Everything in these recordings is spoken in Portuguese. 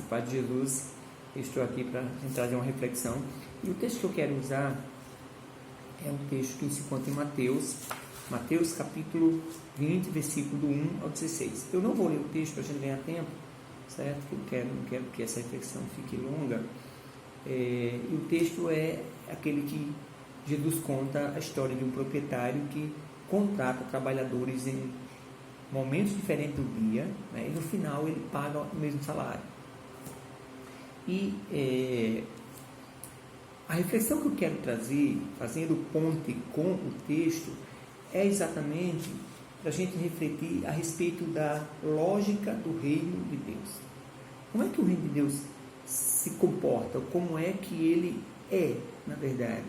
Pai de Jesus, estou aqui para trazer uma reflexão. E o texto que eu quero usar é um texto que se encontra em Mateus capítulo 20, versículo do 1 ao 16. Eu não vou ler o texto para a gente ganhar tempo, certo? Que eu não quero que essa reflexão fique longa. E o texto é aquele que Jesus conta a história de um proprietário que contrata trabalhadores em momentos diferentes do dia, né? E no final ele paga o mesmo salário. E a reflexão que eu quero trazer, fazendo ponte com o texto, é exatamente para a gente refletir a respeito da lógica do reino de Deus. Como é que o reino de Deus se comporta? Como é que ele é, na verdade?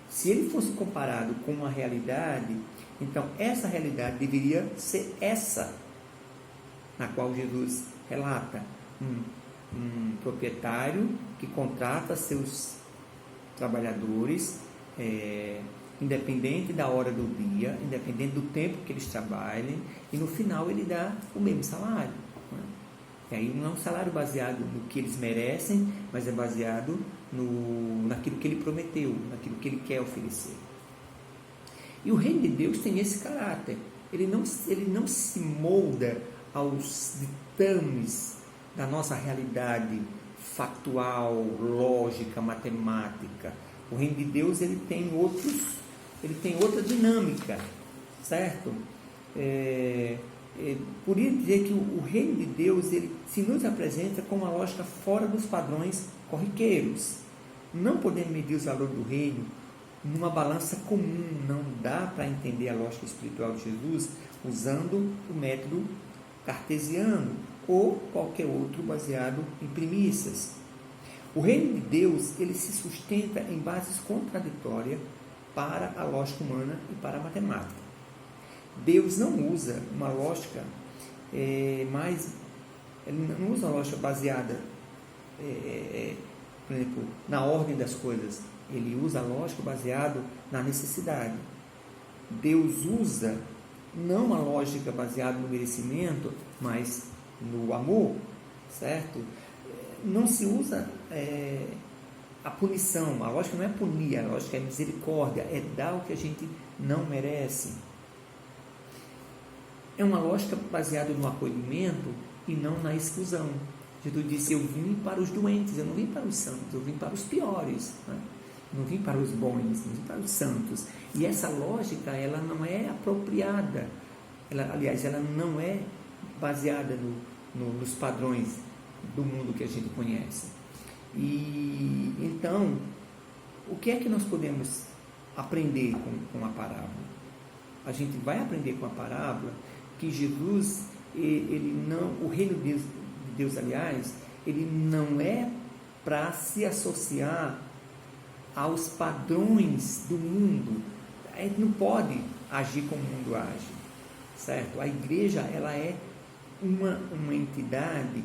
Se ele fosse comparado com uma realidade, então essa realidade deveria ser essa, na qual Jesus relata um proprietário que contrata seus trabalhadores, independente da hora do dia, independente do tempo que eles trabalhem, e no final ele dá o mesmo salário. Né? E aí não é um salário baseado no que eles merecem, mas é baseado naquilo que ele prometeu, naquilo que ele quer oferecer. E o reino de Deus tem esse caráter. Ele não se molda aos ditames da nossa realidade factual, lógica, matemática. O reino de Deus ele tem outra dinâmica, certo? Por isso dizer que o reino de Deus ele se nos apresenta com uma lógica fora dos padrões corriqueiros. Não podemos medir os valores do reino numa balança comum. Não dá para entender a lógica espiritual de Jesus usando o método cartesiano ou qualquer outro baseado em premissas. O reino de Deus ele se sustenta em bases contraditórias para a lógica humana e para a matemática. Deus não usa uma lógica ele não usa uma lógica baseada, por exemplo, na ordem das coisas. Ele usa a lógica baseada na necessidade. Deus usa não uma lógica baseada no merecimento, mas no amor, certo? Não se usa a punição. A lógica não é punir, a lógica é misericórdia, é dar o que a gente não merece. É uma lógica baseada no acolhimento e não na exclusão. Jesus disse: eu vim para os doentes, eu não vim para os santos, eu vim para os piores, né? Não vim para os bons, não vim para os santos. E essa lógica, ela não é apropriada, ela não é baseada nos padrões do mundo que a gente conhece. E então, o que é que nós podemos aprender com a parábola? A gente vai aprender com a parábola que Jesus, o reino de Deus, aliás, ele não é para se associar aos padrões do mundo. A gente não pode agir como o mundo age, certo? A igreja, ela é uma entidade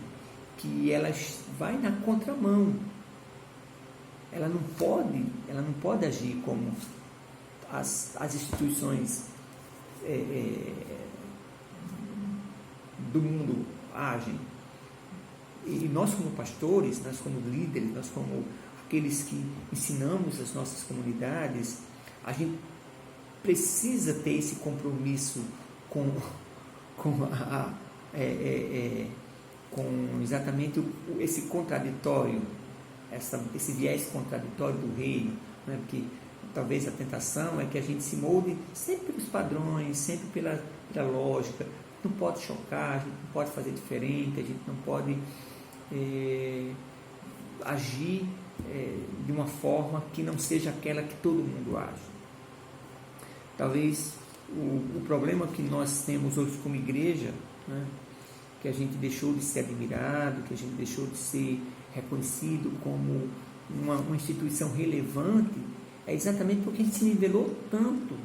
que ela vai na contramão. Ela não pode agir como as instituições do mundo agem. E nós como pastores, nós como líderes, nós como aqueles que ensinamos as nossas comunidades, a gente precisa ter esse compromisso com exatamente esse contraditório, esse viés contraditório do reino, né? Porque talvez a tentação é que a gente se molde sempre pelos padrões, sempre pela lógica. Não pode chocar, a gente não pode fazer diferente, a gente não pode agir de uma forma que não seja aquela que todo mundo age. Talvez o problema que nós temos hoje como igreja, né, que a gente deixou de ser admirado, que a gente deixou de ser reconhecido como uma instituição relevante, é exatamente porque a gente se nivelou tanto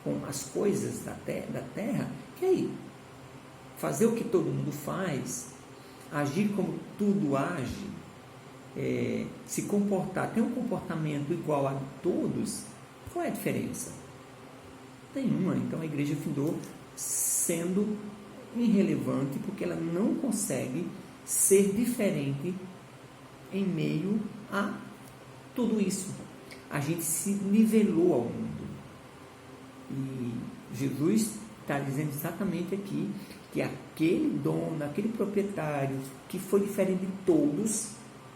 com as coisas da terra, que aí, fazer o que todo mundo faz, agir como tudo age, se comportar, ter um comportamento igual a de todos, qual é a diferença? Nenhuma. Então a igreja findou sendo irrelevante porque ela não consegue ser diferente em meio a tudo isso. A gente se nivelou ao mundo. E Jesus está dizendo exatamente aqui que aquele dono, aquele proprietário que foi diferente de todos,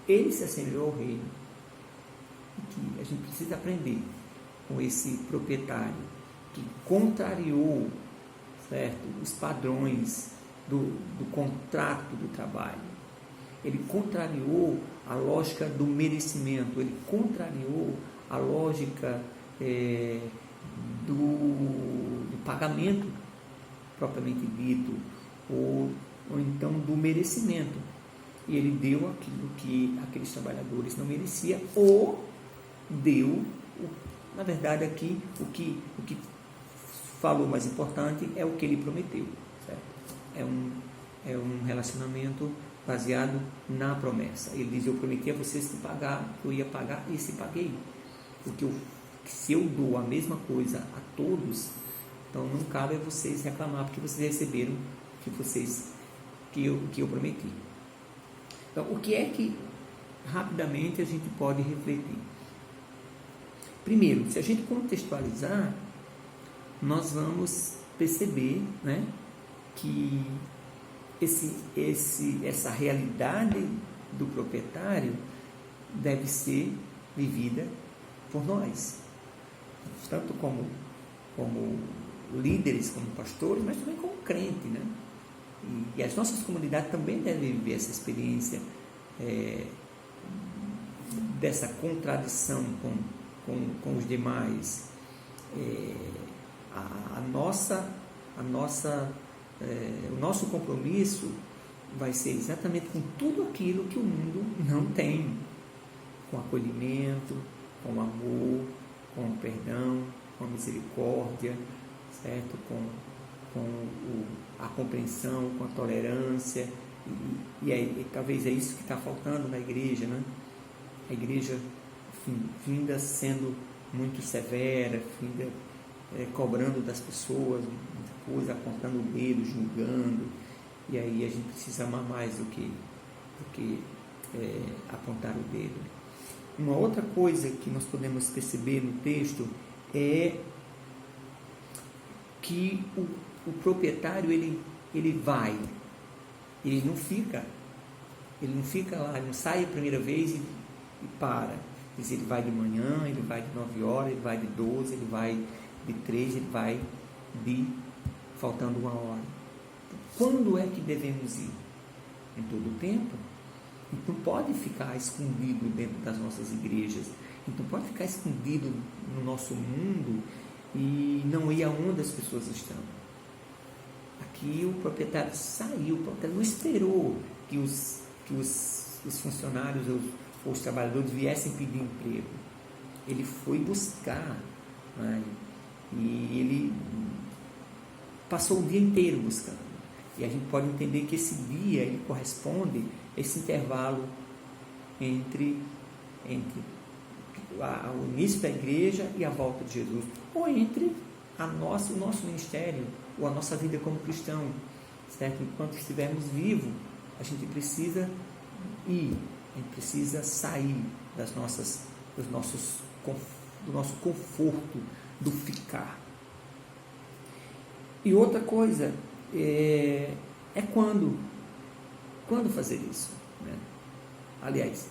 ele se assemelhou ao reino. E que a gente precisa aprender com esse proprietário que contrariou, certo, os padrões do contrato do trabalho. Ele contrariou a lógica do merecimento, ele contrariou a lógica do pagamento propriamente dito, ou então do merecimento. E ele deu aquilo que aqueles trabalhadores não mereciam, ou deu, na verdade aqui, o que falou mais importante é o que ele prometeu. Certo? É um relacionamento baseado na promessa. Ele diz: eu prometi a vocês que eu ia pagar, e se paguei. Porque se eu dou a mesma coisa a todos, então não cabe a vocês reclamar porque vocês receberam que eu prometi. Então, o que é que rapidamente a gente pode refletir? Primeiro, se a gente contextualizar, nós vamos perceber, né, que essa realidade do proprietário deve ser vivida por nós, tanto como líderes, como pastores, mas também como crente, né? E as nossas comunidades também devem viver essa experiência dessa contradição com os demais. O nosso compromisso vai ser exatamente com tudo aquilo que o mundo não tem, com acolhimento, com amor, com perdão, com a misericórdia, certo? Com a compreensão, com a tolerância, e talvez é isso que está faltando na igreja, né? A igreja finda sendo muito severa, finda cobrando das pessoas muita coisa, apontando o dedo, julgando, e aí a gente precisa amar mais do que apontar o dedo. Uma outra coisa que nós podemos perceber no texto é que o proprietário ele não fica lá, ele não sai a primeira vez e para. Ele vai de manhã, ele vai de 9 horas, ele vai de 12, ele vai de 3, ele vai faltando 1 hora. Quando é que devemos ir? Em todo o tempo. Não pode ficar escondido dentro das nossas igrejas, não pode ficar escondido no nosso mundo e não ir aonde as pessoas estão. Aqui o proprietário saiu, o proprietário não esperou que os funcionários ou os trabalhadores viessem pedir emprego. Ele foi buscar, né? E ele passou o dia inteiro buscando. E a gente pode entender que esse dia ele corresponde a esse intervalo entre o início da igreja e a volta de Jesus, ou entre o nosso ministério, ou a nossa vida como cristão, certo? Enquanto estivermos vivos, a gente precisa ir, a gente precisa sair do nosso conforto, do ficar. E outra coisa é quando fazer isso, né? Aliás,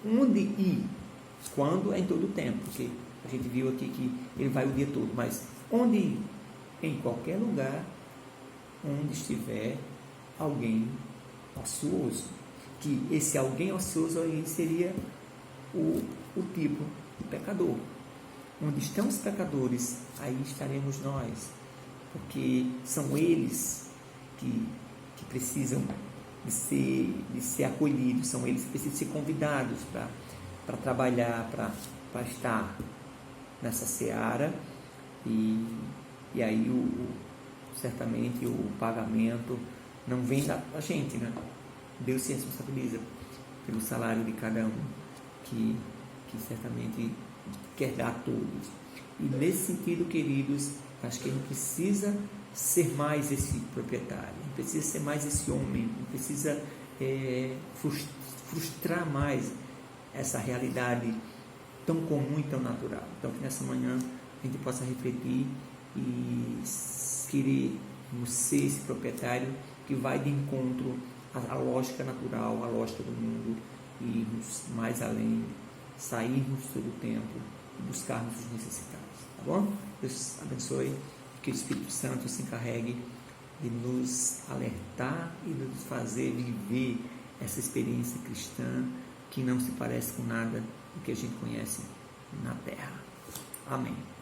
onde ir? Quando é em todo o tempo, porque a gente viu aqui que ele vai o dia todo, mas onde ir? Em qualquer lugar onde estiver alguém ocioso, que esse alguém ocioso aí seria o tipo de pecador. Onde estão os pecadores, aí estaremos nós, porque são eles que precisam de ser acolhidos, são eles que precisam ser convidados para trabalhar, para estar nessa seara, e aí certamente o pagamento não vem da gente, né? Deus se responsabiliza pelo salário de cada um, que certamente quer dar a todos. E nesse sentido, queridos, acho que a gente precisa ser mais esse proprietário, a gente precisa ser mais esse homem, a gente precisa frustrar mais essa realidade tão comum e tão natural. Então, que nessa manhã a gente possa refletir e queremos ser esse proprietário que vai de encontro à lógica natural, à lógica do mundo, e irmos mais além, sairmos todo o tempo e buscarmos os necessitados. Tá bom? Deus abençoe, que o Espírito Santo se encarregue de nos alertar e de nos fazer viver essa experiência cristã que não se parece com nada do que a gente conhece na Terra. Amém.